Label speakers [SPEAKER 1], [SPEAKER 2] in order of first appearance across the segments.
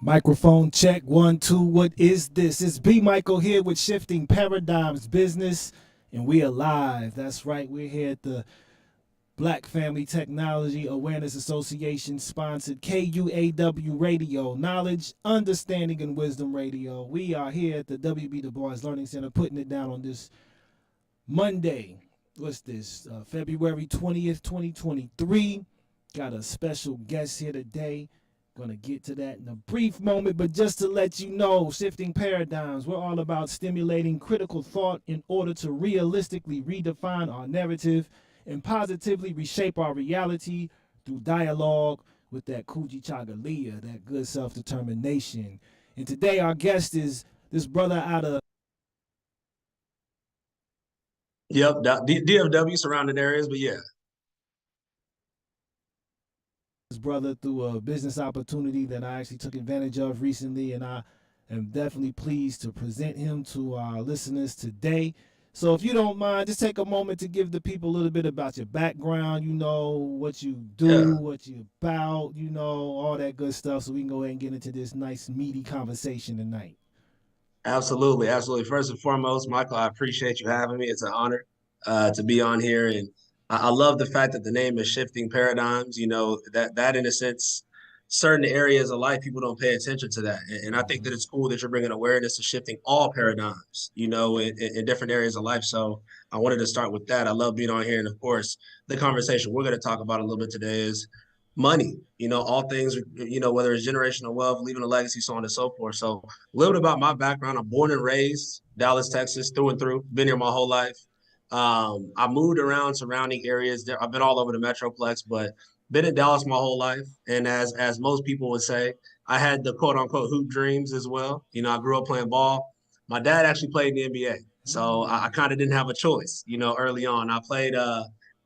[SPEAKER 1] Microphone check, 1, 2. What is this? It's B Michael here with Shifting Paradigms Business, and we are live. That's right, we're here at the Black Family Technology Awareness Association sponsored KUAW Radio, Knowledge, Understanding, and Wisdom Radio. We are here at the WB Du Bois Learning Center putting it down on this Monday. What's this? February 20th, 2023. Got a special guest here today. Gonna get to that in a brief moment, but just to let you know, Shifting Paradigms, we're all about stimulating critical thought in order to realistically redefine our narrative and positively reshape our reality through dialogue with that Kuji Chagalia, that good self-determination. And today our guest is this brother out of
[SPEAKER 2] Yep, DFW surrounding areas, but yeah.
[SPEAKER 1] his brother through a business opportunity that I actually took advantage of recently, and I am definitely pleased to present him to our listeners today. So if you don't mind, just take a moment to give the people a little bit about your background, what you do,
[SPEAKER 2] Yeah,
[SPEAKER 1] what you about, all that good stuff, so we can go ahead and get into this nice meaty conversation tonight.
[SPEAKER 2] absolutely, absolutely. First and foremost, Michael, I appreciate you having me. It's an honor to be on here, and I love the fact that the name is Shifting Paradigms. You know that in a sense, certain areas of life people don't pay attention to that, and I think
[SPEAKER 1] Mm-hmm.
[SPEAKER 2] that it's cool that you're bringing awareness to shifting all paradigms. In different areas of life. So I wanted to start with that. I love being on here, and of course, the conversation we're going to talk about a little bit today is money. All things. Whether it's generational wealth, leaving a legacy, so on and so forth. So a little bit about my background. I'm born and raised Dallas, Texas, through and through. Been here my whole life. I moved around surrounding areas. There, I've been all over the metroplex, but been in Dallas my whole life. And as most people would say, I had the quote unquote hoop dreams as well. I grew up playing ball. My dad actually played in the NBA, so I kind of didn't have a choice. Early on, I played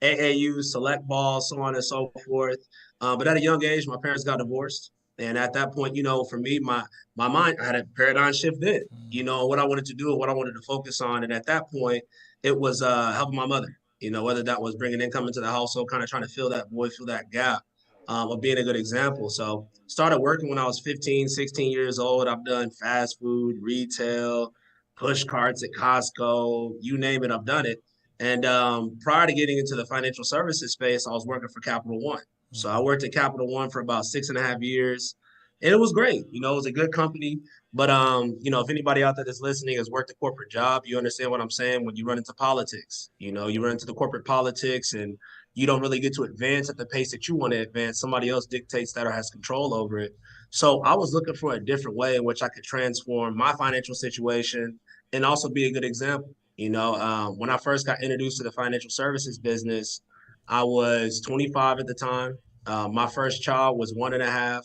[SPEAKER 2] AAU, select ball, so on and so forth. But at a young age, my parents got divorced. And at that point, for me, my mind, I had a paradigm shift then, what I wanted to do and what I wanted to focus on. And at that point, it was helping my mother, whether that was bringing income into the household, kind of trying to fill that void, fill that gap of being a good example. So started working when I was 15, 16 years old. I've done fast food, retail, push carts at Costco, you name it, I've done it. And prior to getting into the financial services space, I was working for Capital One. So I worked at Capital One for about 6.5 years. And it was great. It was a good company. But if anybody out there that's listening has worked a corporate job, you understand what I'm saying when you run into politics. You run into the corporate politics and you don't really get to advance at the pace that you want to advance. Somebody else dictates that or has control over it. So I was looking for a different way in which I could transform my financial situation and also be a good example. When I first got introduced to the financial services business, I was 25 at the time. My first child was 1.5.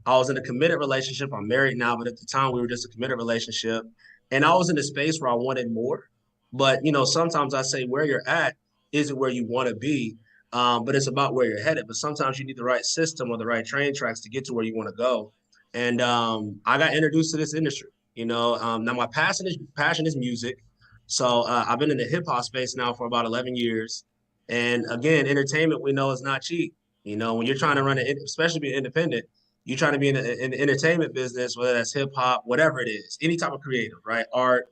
[SPEAKER 2] I was in a committed relationship. I'm married now, but at the time we were just a committed relationship. And I was in a space where I wanted more. But, sometimes I say where you're at isn't where you want to be, but it's about where you're headed. But sometimes you need the right system or the right train tracks to get to where you want to go. And I got introduced to this industry. Now my passion is music. So I've been in the hip hop space now for about 11 years. And again, entertainment we know is not cheap. When you're trying to run it, especially being independent, you're trying to be in the entertainment business, whether that's hip hop, whatever it is, any type of creative, right? Art,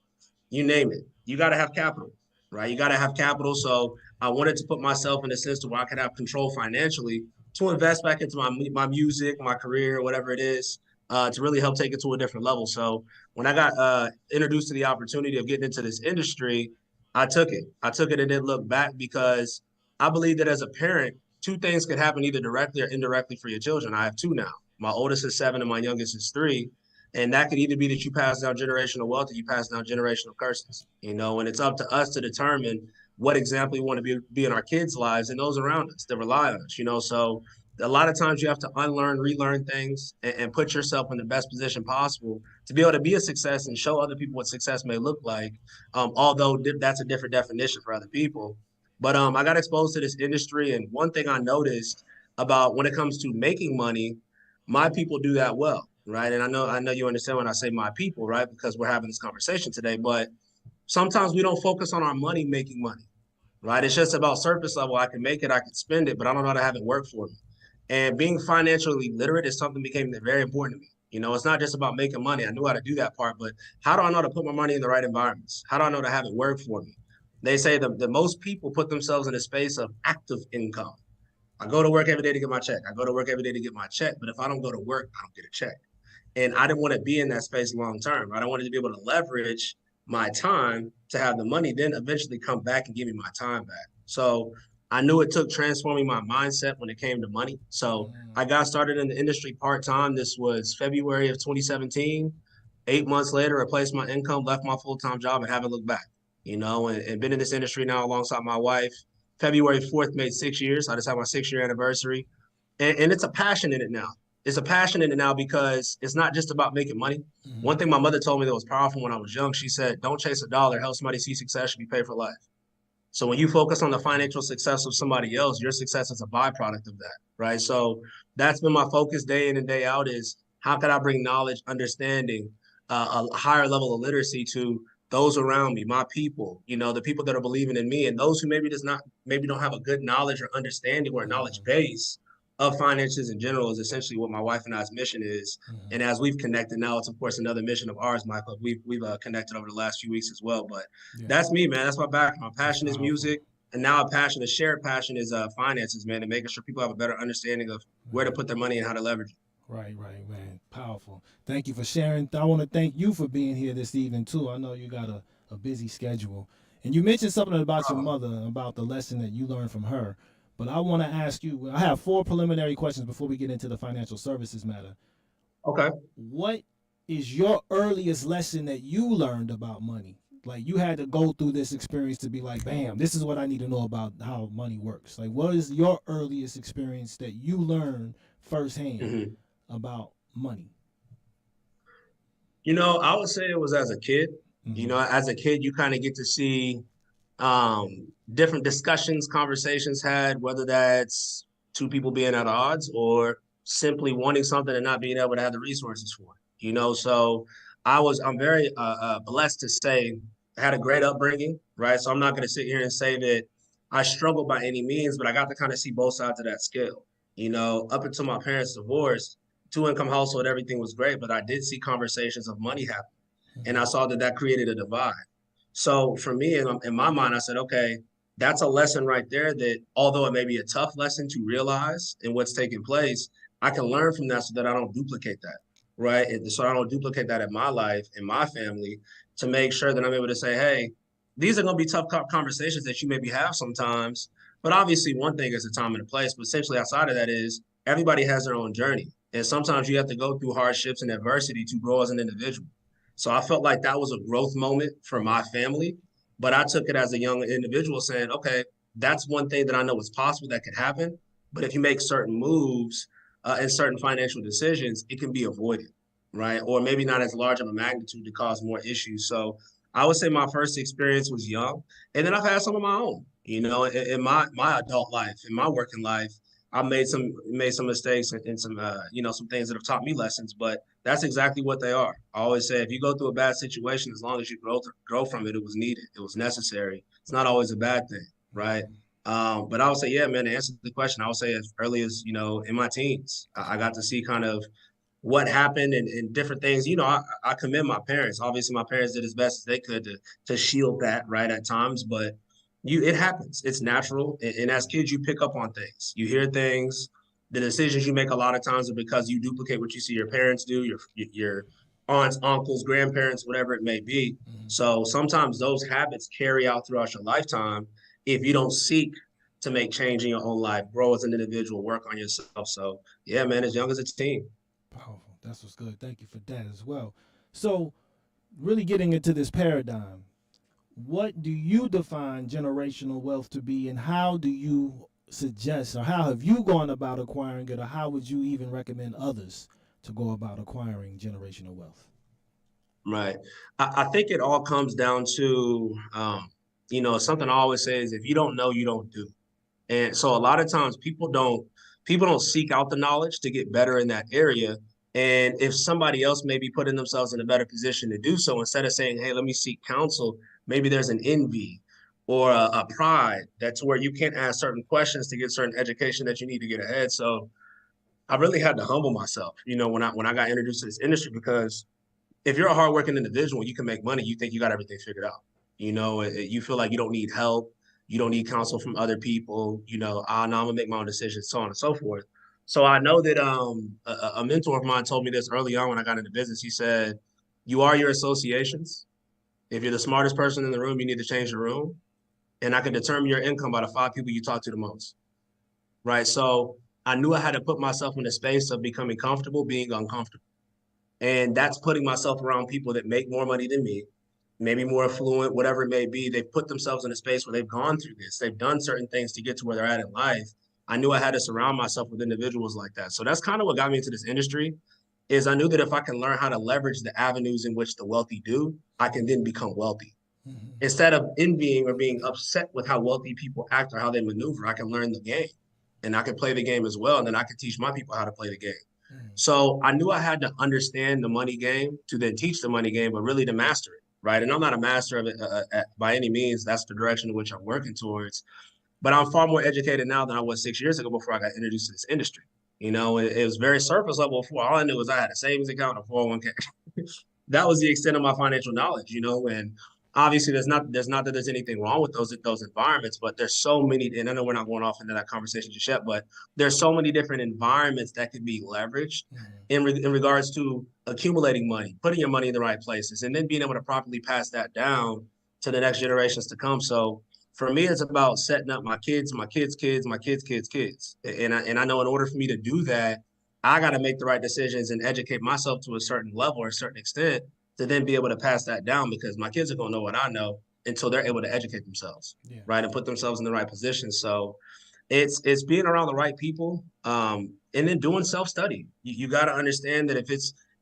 [SPEAKER 2] you name it. You got to have capital, right? You got to have capital. So I wanted to put myself in a sense to where I could have control financially to invest back into my music, my career, whatever it is, to really help take it to a different level. So when I got introduced to the opportunity of getting into this industry, I took it. I took it and didn't look back because I believe that as a parent, two things could happen either directly or indirectly for your children. I have two now. My oldest is 7 and my youngest is 3. And that could either be that you pass down generational wealth or you pass down generational curses, and it's up to us to determine what example we want to be in our kids' lives and those around us that rely on us. So a lot of times you have to unlearn, relearn things and put yourself in the best position possible to be able to be a success and show other people what success may look like. Although that's a different definition for other people. But I got exposed to this industry, and one thing I noticed about when it comes to making money, my people do that well, right? And I know you understand when I say my people, right? Because we're having this conversation today. But sometimes we don't focus on our money making money, right? It's just about surface level. I can make it, I can spend it, but I don't know how to have it work for me. And being financially literate is something that became very important to me. You know, it's not just about making money. I knew how to do that part, but how do I know to put my money in the right environments? How do I know to have it work for me? They say the most people put themselves in a space of active income. I go to work every day to get my check. I go to work every day to get my check. But if I don't go to work, I don't get a check. And I didn't want to be in that space long term. Right? I wanted to be able to leverage my time to have the money, then eventually come back and give me my time back. So I knew it took transforming my mindset when it came to money. So I got started in the industry part time. This was February of 2017. 8 months later, replaced my income, left my full time job, and haven't looked back. You know, and been in this industry now alongside my wife. February 4th made 6 years. I just had my 6 year anniversary. And it's a passion in it now. It's a passion in it now because it's not just about making money.
[SPEAKER 1] Mm-hmm.
[SPEAKER 2] One thing my mother told me that was powerful when I was young, she said, don't chase a dollar. Help somebody see success, should be paid for life. So when you focus on the financial success of somebody else, your success is a byproduct of that, right? So that's been my focus day in and day out is how can I bring knowledge, understanding, a higher level of literacy to those around me, my people, you know, the people that are believing in me and those who maybe does not, maybe don't have a good knowledge or understanding or knowledge base of finances in general is essentially what my wife and I's mission is.
[SPEAKER 1] Mm-hmm.
[SPEAKER 2] And as we've connected now, it's of course another mission of ours, Michael. We've connected over the last few weeks as well. But
[SPEAKER 1] Yeah,
[SPEAKER 2] that's me, man. That's my background. My
[SPEAKER 1] that's
[SPEAKER 2] passion is
[SPEAKER 1] powerful.
[SPEAKER 2] music, and now a passion, a shared passion is finances, man, and making sure people have a better understanding of where to
[SPEAKER 1] Right.
[SPEAKER 2] put their money and how to leverage it.
[SPEAKER 1] Right, right, man. Powerful. Thank you for sharing. I want to thank you for being here this evening, too. I know you got a busy schedule. And you mentioned something about your
[SPEAKER 2] Oh,
[SPEAKER 1] mother, about the lesson that you learned from her. But I want to ask you, I have four preliminary questions before we get into the financial services matter.
[SPEAKER 2] okay.
[SPEAKER 1] What is your earliest lesson that you learned about money? Like you had to go through this experience to be like, bam, this is what I need to know about how money works. Like, what is your earliest experience that you learned firsthand
[SPEAKER 2] hmm
[SPEAKER 1] about money?
[SPEAKER 2] You know, I would say it was as a kid. You
[SPEAKER 1] Mm-hmm.
[SPEAKER 2] know, as a kid, you kind of get to see different discussions, conversations had, whether that's two people being at odds or simply wanting something and not being able to have the resources for it. You know, so I'm very blessed to say I had a great upbringing, right? So I'm not going to sit here and say that I struggled by any means, but I got to kind of see both sides of that scale. You know, up until my parents' divorce, two income household, everything was great, but I did see conversations of money happen. And I saw that that created a divide. So for me, in my mind, I said, okay, that's a lesson right there that although it may be a tough lesson to realize in what's taking place, I can learn from that so that I don't duplicate that, right? And so I don't duplicate that in my life, in my family, to make sure that I'm able to say, hey, these are going to be tough conversations that you maybe have sometimes. But obviously, one thing is a time and a place. But essentially, outside of that is everybody has their own journey. And sometimes you have to go through hardships and adversity to grow as an individual. So I felt like that was a growth moment for my family. But I took it as a young individual saying, okay, that's one thing that I know is possible that could happen. But if you make certain moves and certain financial decisions, it can be avoided, right? Or maybe not as large of a magnitude to cause more issues. So I would say my first experience was young. And then I've had some of my own, you know, in my adult life, in my working life. I made some mistakes and some you know some things that have taught me lessons, but that's exactly what they are. I always say if you go through a bad situation, as long as you grow from it, it was needed, it was necessary. It's not always a bad thing, right? But I would say, yeah, man. To answer the question, I would say as early as you know in my teens, I got to see kind of what happened and different things. You know, I commend my parents. Obviously, my parents did as best as they could to shield that right at times, but it happens. It's natural. And as kids, you pick up on things. You hear things. The decisions you make a lot of times are because you duplicate what you see your parents do, your aunts, uncles, grandparents, whatever it may be.
[SPEAKER 1] Mm-hmm.
[SPEAKER 2] So sometimes those habits carry out throughout your lifetime if you don't seek to make change in your own life, grow as an individual, work on yourself. So yeah, man, as young as a teen.
[SPEAKER 1] Powerful. That's what's good. Thank you for that as well. So, really getting into this paradigm, what do you define generational wealth to be, and how do you suggest, or how have you gone about acquiring it, or how would you even recommend others to go about acquiring generational wealth?
[SPEAKER 2] Right. I think it all comes down to, you know, something I always say is if you don't know, you don't do. And so a lot of times people don't seek out the knowledge to get better in that area. And if somebody else may be putting themselves in a better position to do so, instead of saying, hey, let me seek counsel, maybe there's an envy or a pride that's where you can't ask certain questions to get certain education that you need to get ahead. So I really had to humble myself, when I got introduced to this industry, because if you're a hardworking individual, you can make money, you think you got everything figured out. You feel like you don't need help, you don't need counsel from other people. I'm gonna make my own decisions, so on and so forth. So I know that a mentor of mine told me this early on when I got into business. He said, "You are your associations. If you're the smartest person in the room, you need to change the room, and I can determine your income by the 5 people you talk to the most." Right. So I knew I had to put myself in a space of becoming comfortable being uncomfortable. And that's putting myself around people that make more money than me, maybe more affluent, whatever it may be. They've put themselves in a space where they've gone through this. They've done certain things to get to where they're at in life. I knew I had to surround myself with individuals like that. So that's kind of what got me into this industry, is I knew that if I can learn how to leverage the avenues in which the wealthy do, I can then become wealthy.
[SPEAKER 1] Mm-hmm.
[SPEAKER 2] Instead of envying or being upset with how wealthy people act or how they maneuver, I can learn the game and I can play the game as well. And then I can teach my people how to play the game.
[SPEAKER 1] Mm-hmm.
[SPEAKER 2] So I knew I had to understand the money game to then teach the money game, but really to master it, right? And I'm not a master of it by any means. That's the direction in which I'm working towards. But I'm far more educated now than I was 6 years ago before I got introduced to this industry. It was very surface level before. All I knew was I had a savings account and a 401k. That was the extent of my financial knowledge. And obviously there's not that there's anything wrong with those environments, but there's so many, and I know we're not going off into that conversation just yet, but there's so many different environments that could be leveraged
[SPEAKER 1] Mm-hmm.
[SPEAKER 2] in regards to accumulating money, putting your money in the right places, and then being able to properly pass that down to the next generations to come. So for me, it's about setting up my kids, my kids' kids, my kids' kids' kids. And I know in order for me to do that, I got to make the right decisions and educate myself to a certain level or a certain extent to then be able to pass that down, because my kids are going to know what I know until they're able to educate themselves,
[SPEAKER 1] Yeah.
[SPEAKER 2] right, and put themselves in the right position. So it's being around the right people, and then doing self-study. You got to understand that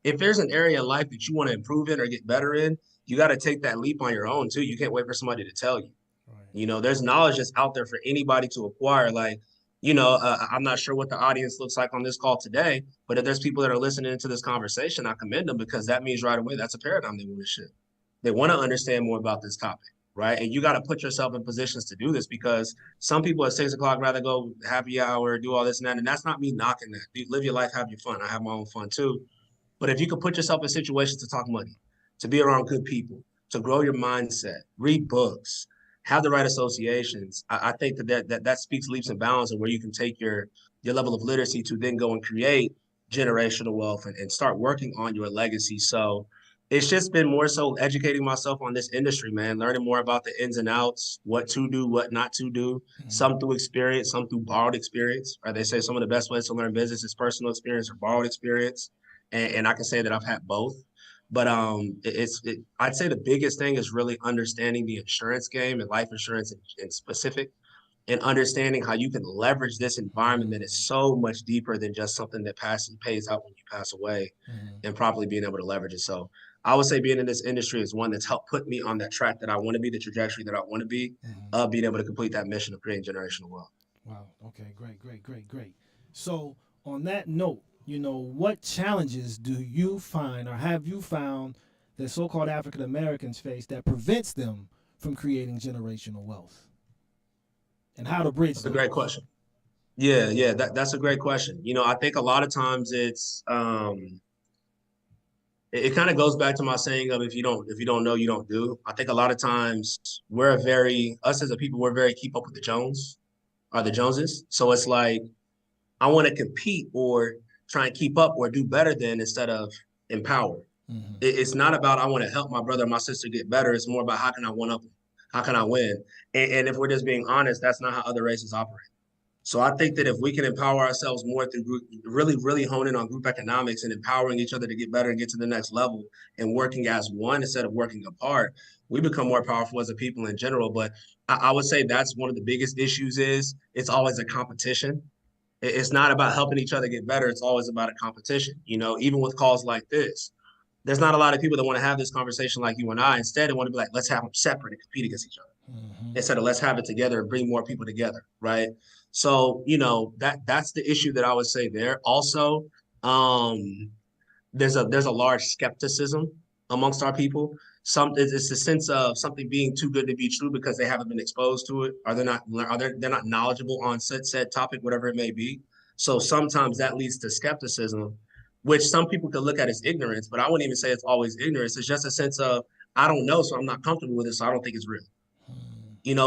[SPEAKER 2] if there's an area of life that you want to improve in or get better in, you got to take that leap on your own too. You can't wait for somebody to tell you.
[SPEAKER 1] Right.
[SPEAKER 2] There's knowledge that's out there for anybody to acquire. Like, I'm not sure what the audience looks like on this call today, but if there's people that are listening to this conversation, I commend them, because that means right away that's a paradigm they want to shift. They want to understand more about this topic, right? And you got to put yourself in positions to do this, because some people at 6 o'clock rather go happy hour, do all this and that. And that's not me knocking that. Dude, live your life, have your fun. I have my own fun too. But if you could put yourself in situations to talk money, to be around good people, to grow your mindset, read books, have the right associations, I think that speaks leaps and bounds of where you can take your level of literacy to then go and create generational wealth and start working on your legacy. So it's just been more so educating myself on this industry, man, learning more about the ins and outs, what to do, what not to do,
[SPEAKER 1] Mm-hmm.
[SPEAKER 2] some through experience, some through borrowed experience. Right? They say some of the best ways to learn business is personal experience or borrowed experience. And I can say that I've had both. But I'd say the biggest thing is really understanding the insurance game and life insurance in specific, and understanding how you can leverage this environment that is so much deeper than just something that pays out when you pass away,
[SPEAKER 1] Mm-hmm.
[SPEAKER 2] and properly being able to leverage it. So I would say being in this industry is one that's helped put me on that track that I want to be, the trajectory that I want to be,
[SPEAKER 1] Mm-hmm.
[SPEAKER 2] of being able to complete that mission of creating generational wealth.
[SPEAKER 1] Wow. Okay. Great. Great. Great. Great. So, on that note, what challenges do you find or have you found that so-called African Americans face that prevents them from creating generational wealth, and how to bridge
[SPEAKER 2] That's a great
[SPEAKER 1] those?
[SPEAKER 2] question. Yeah, yeah, that's a great question. I think a lot of times it kind of goes back to my saying of if you don't know, you don't do. I think a lot of times us as a people, we're very keep up with the Jones or the Joneses. So it's like I want to compete or try and keep up or do better than, instead of empower.
[SPEAKER 1] Mm-hmm.
[SPEAKER 2] It's not about I want to help my brother or my sister get better. It's more about how can I one up them? How can I win? And if we're just being honest, that's not how other races operate. So I think that if we can empower ourselves more through group, really, really hone in on group economics and empowering each other to get better and get to the next level, and working as one instead of working apart, we become more powerful as a people in general. But I would say that's one of the biggest issues is it's always a competition. It's not about helping each other get better. It's always about a competition, even with calls like this. There's not a lot of people that want to have this conversation like you and I. Instead, they want to be like, let's have them separate and compete against each other,
[SPEAKER 1] Mm-hmm.
[SPEAKER 2] instead of let's have it together and bring more people together, right? So, that's the issue that I would say there. Also, um, there's a large skepticism amongst our people. It's a sense of something being too good to be true because they haven't been exposed to it, or they're not knowledgeable on said topic, whatever it may be. So sometimes that leads to skepticism, which some people could look at as ignorance, but I wouldn't even say it's always ignorance. It's just a sense of, I don't know, so I'm not comfortable with it, so I don't think it's real.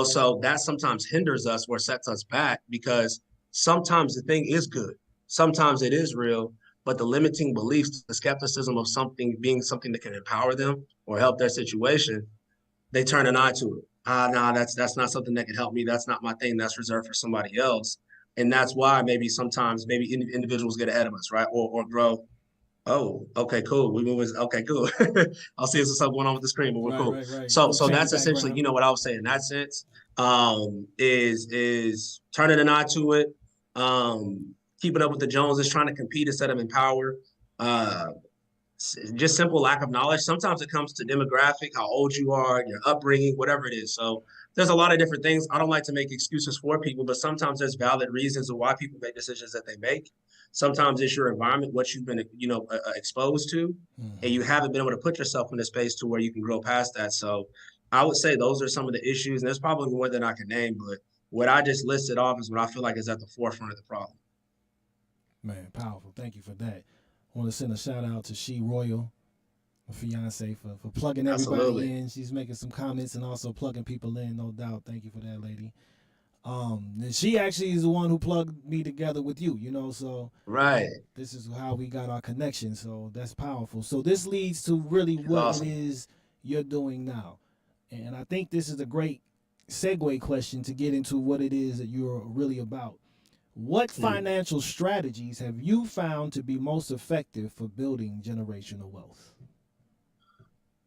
[SPEAKER 2] So that sometimes hinders us or sets us back because sometimes the thing is good. Sometimes it is real, but the limiting beliefs, the skepticism of something being something that can empower them or help their situation, they turn an eye to it. No, that's not something that can help me. That's not my thing. That's reserved for somebody else. And that's why maybe sometimes maybe individuals get ahead of us, right? Or grow. Oh, okay, cool. We moving. Okay, cool. I'll see if there's something going on with the screen, but we're
[SPEAKER 1] Right,
[SPEAKER 2] cool.
[SPEAKER 1] right, right.
[SPEAKER 2] So
[SPEAKER 1] Change the
[SPEAKER 2] that's essentially,
[SPEAKER 1] background.
[SPEAKER 2] what I was saying in that sense, is turning an eye to it, keeping up with the Joneses, trying to compete instead of empower. Uh, just simple lack of knowledge. Sometimes it comes to demographic, how old you are, your upbringing, whatever it is. So there's a lot of different things. I don't like to make excuses for people, but sometimes there's valid reasons of why people make decisions that they make. Sometimes it's your environment, what you've been, exposed to, and you haven't been able to put yourself in a space to where you can grow past that. So I would say those are some of the issues, and there's probably more than I can name, but what I just listed off is what I feel like is at the forefront of the problem.
[SPEAKER 1] Man, powerful. Thank you for that. I want to send a shout out to She Royal, my fiance, for plugging everybody
[SPEAKER 2] Absolutely.
[SPEAKER 1] in. She's making some comments and also plugging people in, no doubt. Thank you for that, lady. And she actually is the one who plugged me together with you, so
[SPEAKER 2] Right.
[SPEAKER 1] this is how we got our connection. So that's powerful. So this leads to really
[SPEAKER 2] It's
[SPEAKER 1] what it
[SPEAKER 2] awesome.
[SPEAKER 1] is you're doing now. And I think this is a great segue question to get into what it is that you're really about. What
[SPEAKER 2] Mm.
[SPEAKER 1] financial strategies have you found to be most effective for building generational wealth?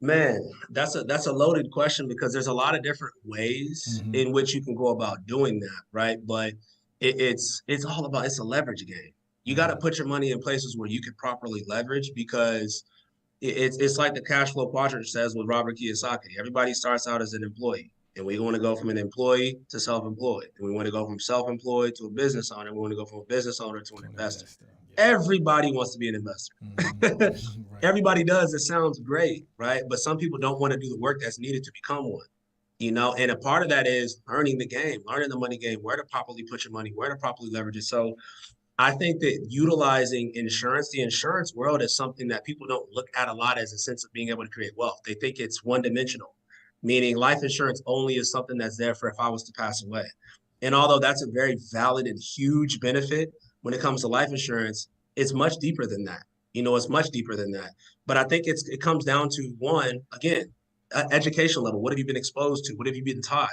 [SPEAKER 2] Man, that's a loaded question because there's a lot of different ways
[SPEAKER 1] Mm-hmm.
[SPEAKER 2] in which you can go about doing that, right? But it's all about it's a leverage game. You got to
[SPEAKER 1] Mm-hmm.
[SPEAKER 2] put your money in places where you can properly leverage because it's like the cash flow quadrant says with Robert Kiyosaki. Everybody starts out as an employee, and we want to go from an employee to self-employed, and we want to go from self-employed to a business owner. We want to go from a business owner to an
[SPEAKER 1] To an
[SPEAKER 2] investor.
[SPEAKER 1] investor. Yeah.
[SPEAKER 2] Everybody wants to be an investor.
[SPEAKER 1] Mm-hmm. Right.
[SPEAKER 2] Everybody does. It sounds great, right? But some people don't want to do the work that's needed to become one. And a part of that is learning the game, learning the money game, where to properly put your money, where to properly leverage it. So I think that utilizing insurance, the insurance world is something that people don't look at a lot as a sense of being able to create wealth. They think it's one dimensional, meaning life insurance only is something that's there for if I was to pass away. And although that's a very valid and huge benefit when it comes to life insurance, it's much deeper than that. It's much deeper than that. But I think it comes down to one, again, education level. What have you been exposed to? What have you been taught?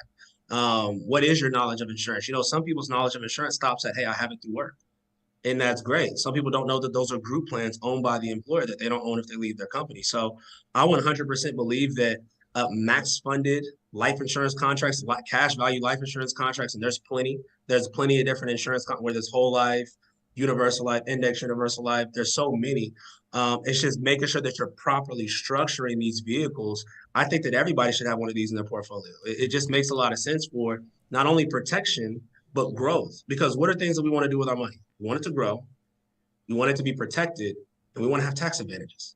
[SPEAKER 2] What is your knowledge of insurance? Some people's knowledge of insurance stops at, hey, I have it through work. And that's great. Some people don't know that those are group plans owned by the employer that they don't own if they leave their company. So I 100% believe that max funded life insurance contracts, cash value life insurance contracts, and there's plenty of different where there's whole life, universal life, index universal life. There's so many. It's just making sure that you're properly structuring these vehicles. I think that everybody should have one of these in their portfolio. It just makes a lot of sense for not only protection, but growth. Because what are things that we want to do with our money? We want it to grow, we want it to be protected, and we want to have tax advantages.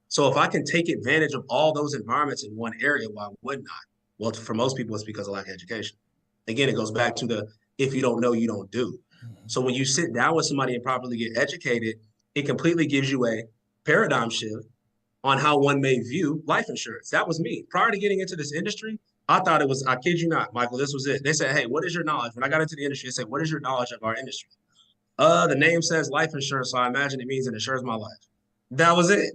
[SPEAKER 2] So if I can take advantage of all those environments in one area, why would not? Well, for most people, it's because of lack of education. Again, it goes back to the if you don't know, you don't do. So when you sit down with somebody and properly get educated, it completely gives you a paradigm shift on how one may view life insurance. That was me. Prior to getting into this industry, I thought it was, I kid you not, Michael, this was it. They said, hey, what is your knowledge? When I got into the industry, they said, what is your knowledge of our industry? The name says life insurance, so I imagine it means it insures my life. That was it.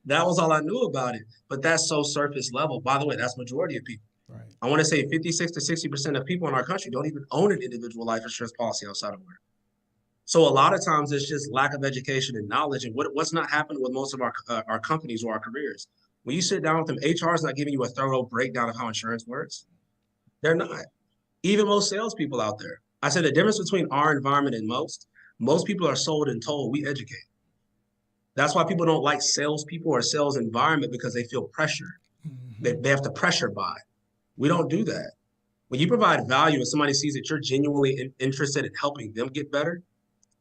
[SPEAKER 2] That was all I knew about it. But that's so surface level. By the way, that's majority of people.
[SPEAKER 1] Right.
[SPEAKER 2] I want to say 56 to 60% of people in our country don't even own an individual life insurance policy outside of work. So a lot of times it's just lack of education and knowledge. And what's not happening with most of our companies or our careers. When you sit down with them, HR is not giving you a thorough breakdown of how insurance works. They're not. Even most salespeople out there. I said the difference between our environment and most people are sold and told we educate. That's why people don't like salespeople or sales environment because they feel pressured.
[SPEAKER 1] Mm-hmm.
[SPEAKER 2] They have to pressure buy. We don't do that. When you provide value and somebody sees that you're genuinely interested in helping them get better,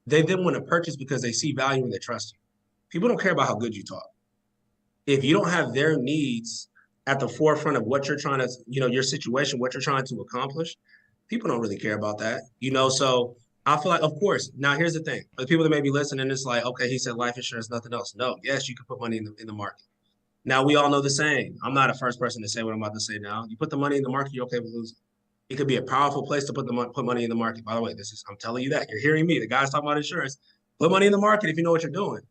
[SPEAKER 2] they then want to purchase because they see value and they trust you. People don't care about how good you talk. If you don't have their needs at the forefront of what you're your situation, what you're trying to accomplish, people don't really care about that. So I feel like, of course. Now, here's the thing: for the people that may be listening, it's like, okay, he said life insurance, nothing else. No, yes, you can put money in the market. Now, we all know the saying. I'm not the first person to say what I'm about to say now. You put the money in the market, you're okay with losing. It could be a powerful place to put money in the market. By the way, I'm telling you that. You're hearing me. The guy's talking about insurance. Put money in the market if you know what you're doing.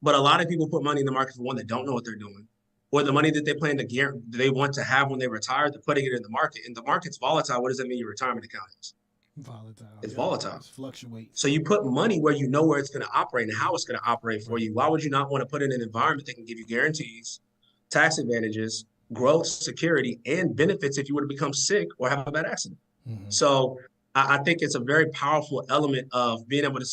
[SPEAKER 2] But a lot of people put money in the market for one that don't know what they're doing, or the money that they plan to they want to have when they retire, they're putting it in the market. And the market's volatile. What does that mean? Your retirement account is?
[SPEAKER 1] Volatile.
[SPEAKER 2] It's
[SPEAKER 1] Yep.
[SPEAKER 2] volatile.
[SPEAKER 1] It fluctuates.
[SPEAKER 2] So you put money where you know where it's going to operate and how it's going to operate for
[SPEAKER 1] Right.
[SPEAKER 2] you. Why would you not want to put it in an environment that can give you guarantees, tax advantages, growth, security, and benefits if you were to become sick or have a bad accident?
[SPEAKER 1] Mm-hmm.
[SPEAKER 2] So I think it's a very powerful element of being able to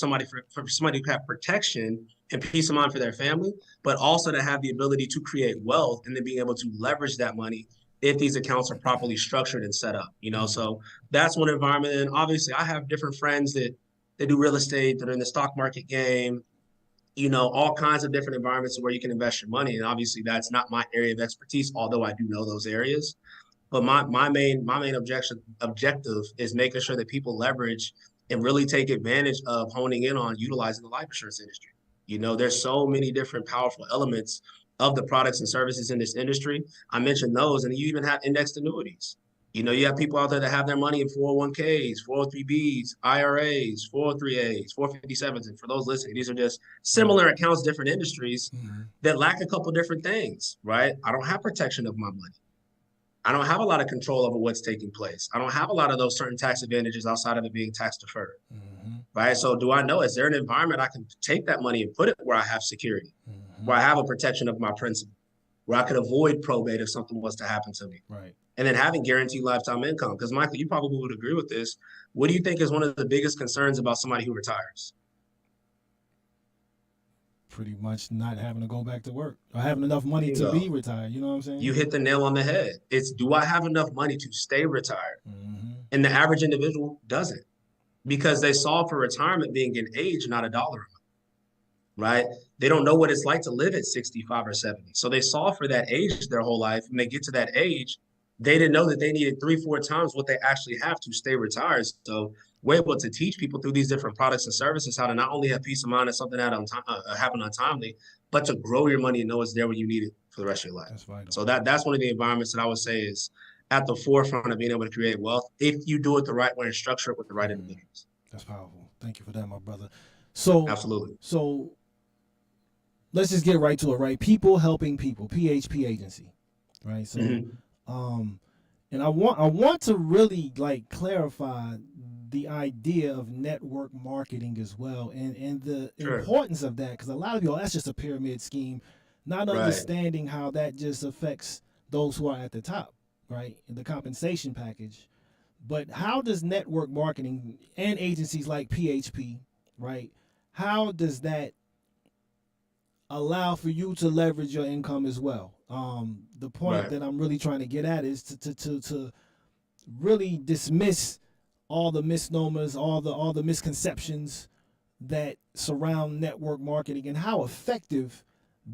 [SPEAKER 2] for somebody to have protection and peace of mind for their family, but also to have the ability to create wealth and then being able to leverage that money if these accounts are properly structured and set up.
[SPEAKER 1] Mm-hmm.
[SPEAKER 2] So that's one environment. And obviously, I have different friends that they do real estate, that are in the stock market game, all kinds of different environments where you can invest your money. And obviously, that's not my area of expertise, although I do know those areas. But my main objective is making sure that people leverage and really take advantage of honing in on utilizing the life insurance industry. There's so many different powerful elements of the products and services in this industry. I mentioned those, and you even have indexed annuities. You have people out there that have their money in 401ks, 403bs, IRAs, 403as, 457s. And for those listening, these are just similar accounts, different industries
[SPEAKER 1] Mm-hmm.
[SPEAKER 2] that lack a couple different things, right? I don't have protection of my money. I don't have a lot of control over what's taking place. I don't have a lot of those certain tax advantages outside of it being tax deferred,
[SPEAKER 1] Mm-hmm.
[SPEAKER 2] right? So do I know, is there an environment I can take that money and put it where I have security,
[SPEAKER 1] Mm-hmm.
[SPEAKER 2] where I have a protection of my principal, where I could avoid probate if something was to happen to me?
[SPEAKER 1] Right.
[SPEAKER 2] And then having guaranteed lifetime income. Because Michael, you probably would agree with this. What do you think is one of the biggest concerns about somebody who retires?
[SPEAKER 1] Pretty much not having to go back to work or having enough money to be
[SPEAKER 2] Bingo.
[SPEAKER 1] retired. You know what I'm
[SPEAKER 2] You
[SPEAKER 1] saying?
[SPEAKER 2] hit the nail on the head. It's, do I have enough money to stay retired?
[SPEAKER 1] Mm-hmm.
[SPEAKER 2] And the average individual doesn't, because they solve for retirement being an age, not a dollar amount, right? They don't know what it's like to live at 65 or 70. So they solve for that age their whole life. When they get to that age, they didn't know that they needed 3, 4 times what they actually have to stay retired. So we're able to teach people through these different products and services how to not only have peace of mind and something that happen untimely, but to grow your money and know it's there when you need it for the rest of your life.
[SPEAKER 1] That's vital.
[SPEAKER 2] So that's one of the environments that I would say is at the forefront of being able to create wealth if you do it the right way and structure it with the right individuals.
[SPEAKER 1] That's powerful. Thank you for that, my brother. So,
[SPEAKER 2] Absolutely.
[SPEAKER 1] so let's just get right to it. Right, people helping people. PHP agency. Right. So, um, and I want to really like clarify the idea of network marketing as well, and the
[SPEAKER 2] Sure.
[SPEAKER 1] importance of that, because a lot of people, that's just a pyramid scheme, not
[SPEAKER 2] Right.
[SPEAKER 1] understanding how that just affects those who are at the top, right, in the compensation package. But how does network marketing and agencies like PHP, right, how does that allow for you to leverage your income as well? The point
[SPEAKER 2] Right.
[SPEAKER 1] that I'm really trying to get at is to really dismiss all the misnomers, all the misconceptions that surround network marketing and how effective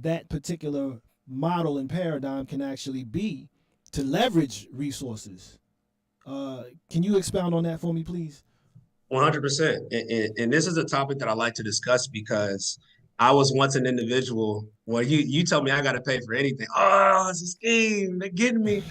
[SPEAKER 1] that particular model and paradigm can actually be to leverage resources. Can you expound on that for me, please?
[SPEAKER 2] 100%. And this is a topic that I like to discuss because I was once an individual where you tell me I got to pay for anything. Oh, it's a scheme. They're getting me.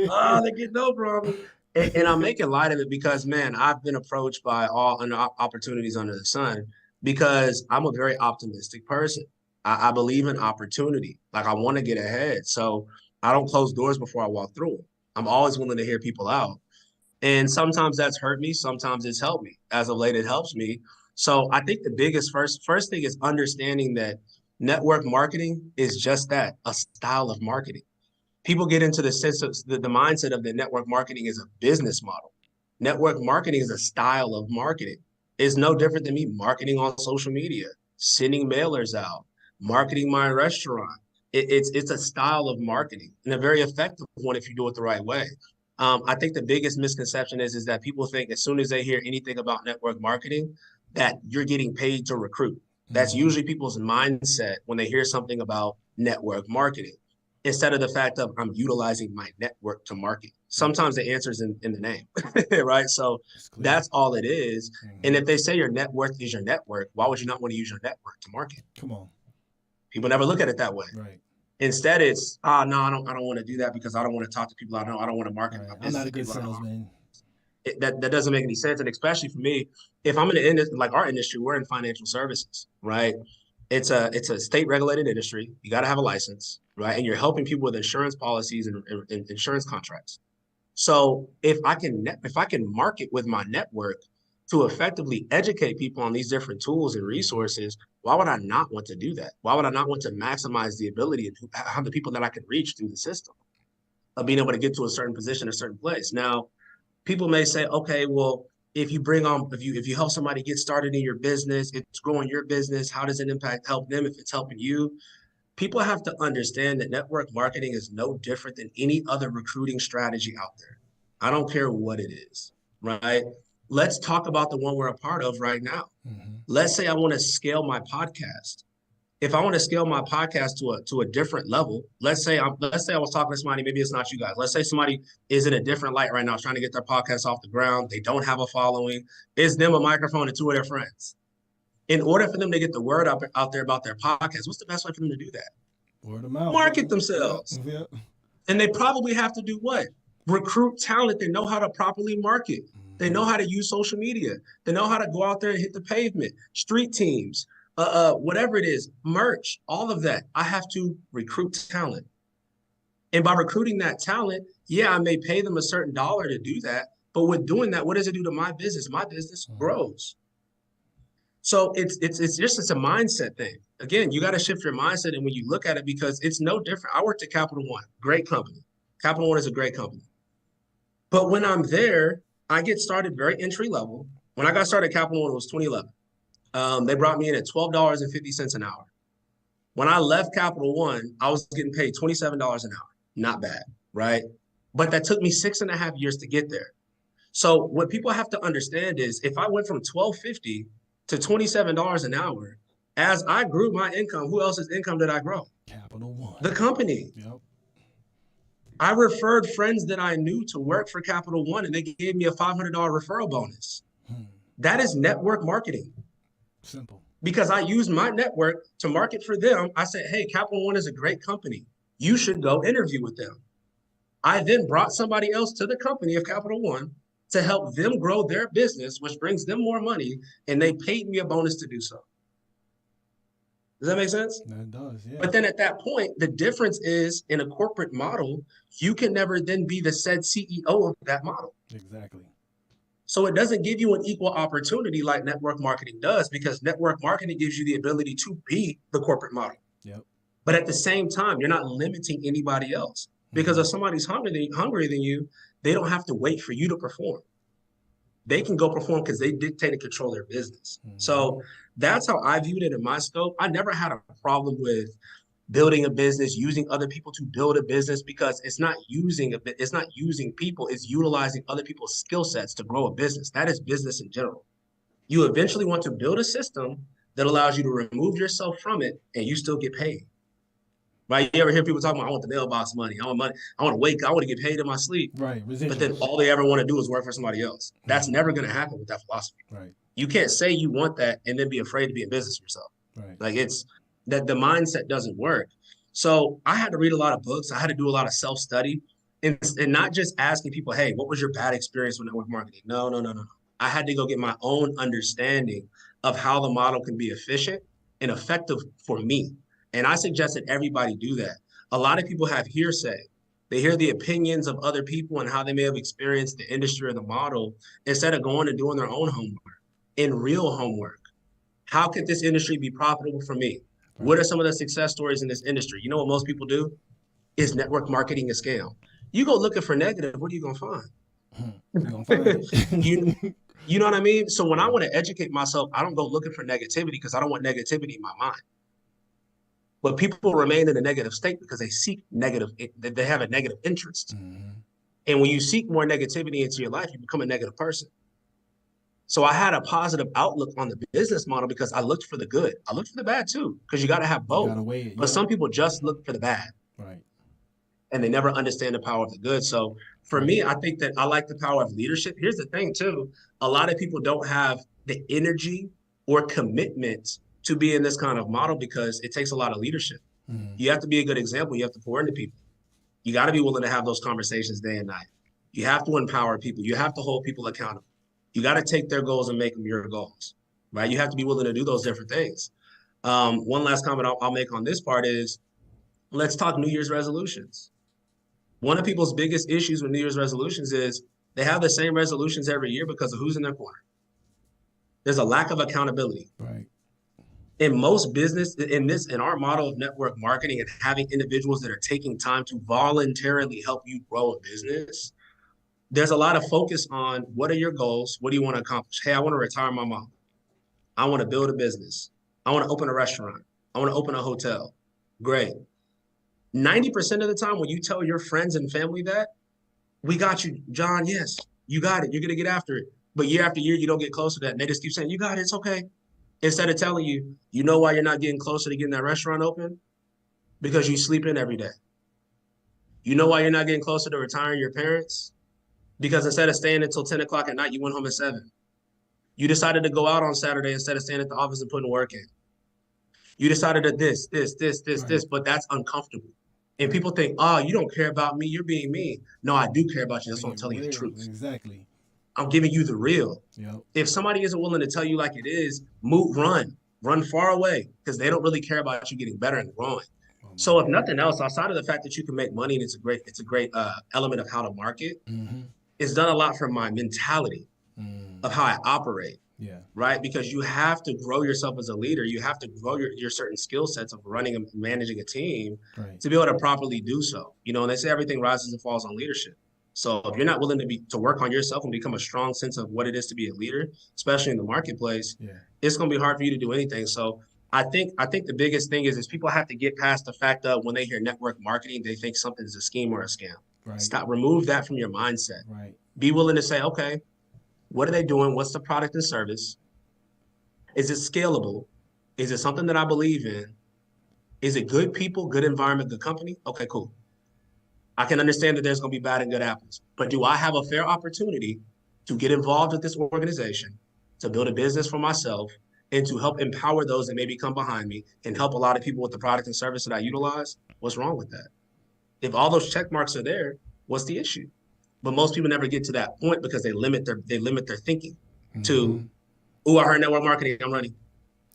[SPEAKER 2] Oh, they're getting over on me. And I'm making light of it because, man, I've been approached by all opportunities under the sun because I'm a very optimistic person. I believe in opportunity. Like I want to get ahead. So I don't close doors before I walk through them. I'm always willing to hear people out. And sometimes that's hurt me. Sometimes it's helped me. As of late, it helps me. So I think the biggest first thing is understanding that network marketing is just that, a style of marketing. People get into the sense of the mindset of the network marketing is a business model. Network marketing is a style of marketing. It's no different than me marketing on social media, sending mailers out, marketing my restaurant. It's a style of marketing and a very effective one if you do it the right way. I think the biggest misconception is that people think as soon as they hear anything about network marketing, that you're getting paid to recruit. That's
[SPEAKER 1] Mm-hmm.
[SPEAKER 2] usually people's mindset when they hear something about network marketing, instead of the fact of I'm utilizing my network to market. Sometimes the answer is in the name, right? So that's all it is. And if they say your net worth is your network, why would you not want to use your network to market?
[SPEAKER 1] Come on.
[SPEAKER 2] People never look at it that way.
[SPEAKER 1] Right.
[SPEAKER 2] Instead, it's no, I don't want to do that because I don't want to talk to people I know. I don't want to market my business.
[SPEAKER 1] I'm not a good salesman.
[SPEAKER 2] That doesn't make any sense. And especially for me, if I'm in the industry, like our industry, we're in financial services, right? It's a state regulated industry. You got to have a license, right? And you're helping people with insurance policies and insurance contracts. So if I can market with my network to effectively educate people on these different tools and resources, why would I not want to do that? Why would I not want to maximize the ability of how the people that I can reach through the system of being able to get to a certain position, a certain place? Now, people may say, okay, well, if you help somebody get started in your business, it's growing your business, how does it help them if it's helping you? People have to understand that network marketing is no different than any other recruiting strategy out there. I don't care what it is, right? Let's talk about the one we're a part of right now. Let's say I want to scale my podcast. If I want to scale my podcast to a different level, let's say I was talking to somebody, maybe it's not you guys. Let's say somebody is in a different light right now, trying to get their podcast off the ground. They don't have a following. It's them, a microphone, and two of their friends. In order for them to get the word out there about their podcast, what's the best way for them to do that?
[SPEAKER 1] Word of mouth.
[SPEAKER 2] Market themselves.
[SPEAKER 1] Yep.
[SPEAKER 2] And they probably have to do what? Recruit talent. They know how to properly market. They know how to use social media. They know how to go out there and hit the pavement. Street teams, whatever it is, merch, all of that. I have to recruit talent. And by recruiting that talent, yeah, I may pay them a certain dollar to do that. But with doing that, what does it do to my business? My business grows. So it's a mindset thing. Again, you got to shift your mindset. And when you look at it, because it's no different. I worked at Capital One, great company. Capital One is a great company. But when I'm there, I get started very entry level. When I got started at Capital One, it was 2011. They brought me in at $12.50 an hour. When I left Capital One, I was getting paid $27 an hour. Not bad, right? But that took me 6.5 years to get there. So what people have to understand is if I went from $12.50 to $27 an hour, as I grew my income, who else's income did I grow?
[SPEAKER 1] Capital One.
[SPEAKER 2] The company.
[SPEAKER 1] Yep.
[SPEAKER 2] I referred friends that I knew to work for Capital One, and they gave me a $500 referral bonus. That is network marketing.
[SPEAKER 1] Simple.
[SPEAKER 2] Because I used my network to market for them. I said, hey, Capital One is a great company. You should go interview with them. I then brought somebody else to the company of Capital One to help them grow their business, which brings them more money, and they paid me a bonus to do so. Does that make sense?
[SPEAKER 1] That does, yeah.
[SPEAKER 2] But then at that point, the difference is in a corporate model, you can never then be the said CEO of that model.
[SPEAKER 1] Exactly.
[SPEAKER 2] So it doesn't give you an equal opportunity like network marketing does, because network marketing gives you the ability to be the corporate model.
[SPEAKER 1] Yep.
[SPEAKER 2] But at the same time, you're not limiting anybody else, because if somebody's hungrier than you, they don't have to wait for you to perform. They can go perform because they dictate and control their business. So that's how I viewed it in my scope. I never had a problem with building a business, using other people to build a business, because it's not using people, it's utilizing other people's skill sets to grow a business. That is business in general. You eventually want to build a system that allows you to remove yourself from it and you still get paid. Right? You ever hear people talking about, I want the mailbox money, I want money, I want to get paid in my sleep.
[SPEAKER 1] Right.
[SPEAKER 2] But then all they ever want to do is work for somebody else. That's never going to happen with that philosophy.
[SPEAKER 1] Right.
[SPEAKER 2] You can't say you want that and then be afraid to be in business yourself.
[SPEAKER 1] Right.
[SPEAKER 2] Like it's that the mindset doesn't work. So I had to read a lot of books. I had to do a lot of self-study and not just asking people, hey, what was your bad experience with network marketing? No. I had to go get my own understanding of how the model can be efficient and effective for me. And I suggest that everybody do that. A lot of people have hearsay. They hear the opinions of other people and how they may have experienced the industry or the model instead of going and doing their own homework, in real homework. How could this industry be profitable for me? What are some of the success stories in this industry? You know what most people do? Is network marketing a scale. You go looking for negative, what are you going to find?
[SPEAKER 1] You're gonna find it.
[SPEAKER 2] You know what I mean? So when I want to educate myself, I don't go looking for negativity because I don't want negativity in my mind. But people remain in a negative state because they seek negative, they have a negative interest. And when you seek more negativity into your life, you become a negative person. So I had a positive outlook on the business model because I looked for the good. I looked for the bad too, because you got to have both.
[SPEAKER 1] You gotta weigh it,
[SPEAKER 2] but some people just look for the bad.
[SPEAKER 1] Right.
[SPEAKER 2] And they never understand the power of the good. So For me, I think that I like the power of leadership. Here's the thing, too. A lot of people don't have the energy or commitment to be in this kind of model because it takes a lot of leadership. You have to be a good example. You have to pour into people. You got to be willing to have those conversations day and night. You have to empower people. You have to hold people accountable. You got to take their goals and make them your goals, right? You have to be willing to do those different things. One last comment I'll make on this part is let's talk New Year's resolutions. One of people's biggest issues with New Year's resolutions is they have the same resolutions every year because of who's in their corner. There's a lack of accountability.
[SPEAKER 1] Right.
[SPEAKER 2] In most business, in our model of network marketing and having individuals that are taking time to voluntarily help you grow a business, there's a lot of focus on what are your goals? What do you want to accomplish? Hey, I want to retire my mom. I want to build a business. I want to open a restaurant. I want to open a hotel. Great. 90% of the time when you tell your friends and family that, we got you, John, yes, you got it. You're going to get after it. But year after year, you don't get closer to that. And they just keep saying, you got it. It's okay. Instead of telling you, you know why you're not getting closer to getting that restaurant open? Because you sleep in every day. You know why you're not getting closer to retiring your parents? Because instead of staying until 10 o'clock at night, you went home at 7. You decided to go out on Saturday instead of staying at the office and putting work in. You decided to this, but that's uncomfortable. And people think, oh, you don't care about me. You're being mean. No, I do care about you. That's why I'm telling you the truth.
[SPEAKER 1] Exactly.
[SPEAKER 2] I'm giving you the real.
[SPEAKER 1] Yep.
[SPEAKER 2] If somebody isn't willing to tell you like it is, run far away because they don't really care about you getting better and growing. So if nothing else, outside of the fact that you can make money and it's a great element of how to market, it's done a lot for my mentality of how I operate.
[SPEAKER 1] Yeah.
[SPEAKER 2] Right. Because you have to grow yourself as a leader. You have to grow your certain skill sets of running and managing a team to be able to properly do so. You know, and they say everything rises and falls on leadership. So if you're not willing to work on yourself and become a strong sense of what it is to be a leader, especially in the marketplace, it's going to be hard for you to do anything. So I think the biggest thing is people have to get past the fact that when they hear network marketing, they think something is a scheme or a scam.
[SPEAKER 1] Right.
[SPEAKER 2] Remove that from your mindset.
[SPEAKER 1] Right.
[SPEAKER 2] Be willing to say, okay, what are they doing? What's the product and service? Is it scalable? Is it something that I believe in? Is it good people, good environment, good company? Okay, cool. I can understand that there's going to be bad and good apples, but do I have a fair opportunity to get involved with this organization, to build a business for myself, and to help empower those that maybe come behind me and help a lot of people with the product and service that I utilize? What's wrong with that? If all those check marks are there, what's the issue? But most people never get to that point because they limit their thinking to, oh, I heard network marketing, I'm running.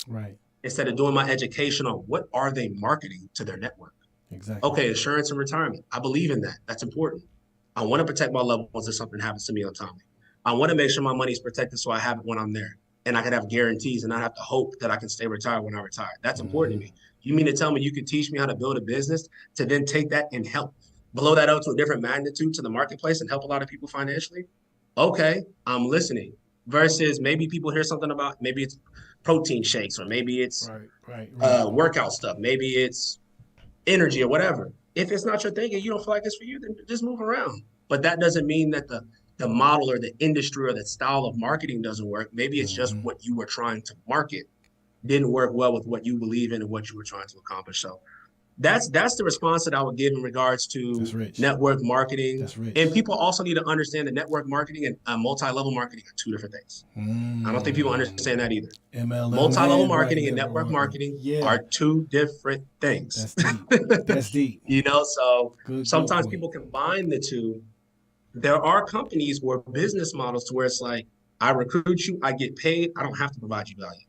[SPEAKER 1] Right.
[SPEAKER 2] Instead of doing my education on what are they marketing to their network.
[SPEAKER 1] Exactly.
[SPEAKER 2] Okay, insurance and retirement. I believe in that. That's important. I want to protect my loved ones if something happens to me untimely. I want to make sure my money is protected so I have it when I'm there. And I can have guarantees and not have to hope that I can stay retired when I retire. That's important to me. You mean to tell me you could teach me how to build a business to then take that and help blow that out to a different magnitude to the marketplace and help a lot of people financially? Okay, I'm listening. Versus maybe people hear something about, maybe it's protein shakes, or maybe it's workout stuff. Maybe it's energy or whatever. If it's not your thing and you don't feel like it's for you, then just move around. But that doesn't mean that the model or the industry or the style of marketing doesn't work. Maybe it's just what you were trying to market didn't work well with what you believe in and what you were trying to accomplish. So that's the response that I would give in regards to network marketing.
[SPEAKER 1] That's rich.
[SPEAKER 2] And people also need to understand that network marketing and multi-level marketing are two different things. I don't think people understand that either.
[SPEAKER 1] MLM,
[SPEAKER 2] multi-level marketing and network marketing are two different things.
[SPEAKER 1] That's deep. That's deep.
[SPEAKER 2] You know, so sometimes people combine the two. There are companies or business models to where it's like, I recruit you, I get paid, I don't have to provide you value.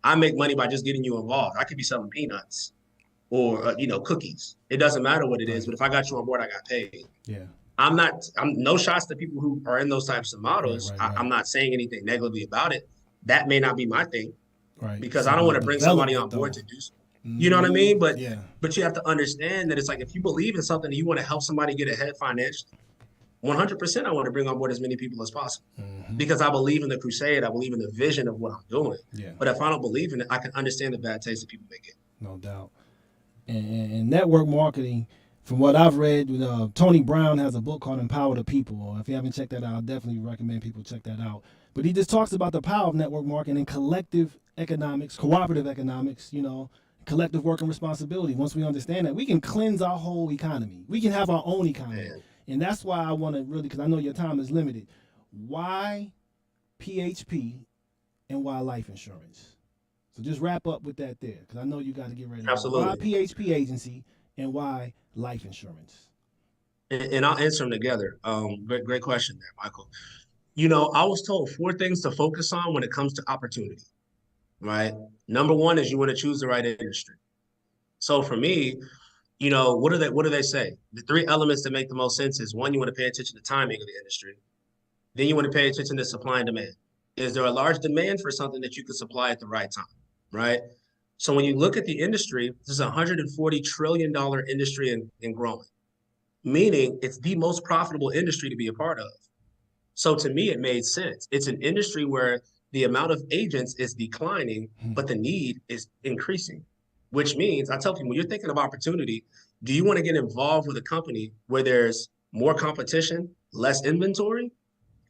[SPEAKER 2] I make money by just getting you involved. I could be selling peanuts or cookies. It doesn't matter what it is, but if I got you on board, I got paid.
[SPEAKER 1] Yeah.
[SPEAKER 2] I'm no shots to people who are in those types of models. I'm not saying anything negatively about it. That may not be my thing. Right. Because I don't want to bring somebody on board to do something. You know what I mean? But you have to understand that it's like, if you believe in something and you want to help somebody get ahead financially, 100% I want to bring on board as many people as possible because I believe in the crusade. I believe in the vision of what I'm doing. Yeah. But if I don't believe in it, I can understand the bad taste that people may get.
[SPEAKER 1] No doubt. And network marketing, from what I've read, Tony Brown has a book called Empower the People. If you haven't checked that out, I definitely recommend people check that out. But he just talks about the power of network marketing and collective economics, cooperative economics, collective work and responsibility. Once we understand that, we can cleanse our whole economy. We can have our own economy. And that's why I want to really, because I know your time is limited. Why PHP and why life insurance? So just wrap up with that there, because I know you got to get ready to go. Why
[SPEAKER 2] Absolutely.
[SPEAKER 1] PHP agency and why life insurance?
[SPEAKER 2] And I'll answer them together. Great question there, Michael. I was told four things to focus on when it comes to opportunity, right? Number one is you want to choose the right industry. So for me, what do they say? The three elements that make the most sense is one, you want to pay attention to timing of the industry. Then you want to pay attention to supply and demand. Is there a large demand for something that you could supply at the right time, right? So when you look at the industry, this is a $140 trillion industry and growing, meaning it's the most profitable industry to be a part of. So to me, it made sense. It's an industry where the amount of agents is declining, but the need is increasing, which means I tell people when you're thinking of opportunity, do you want to get involved with a company where there's more competition, less inventory,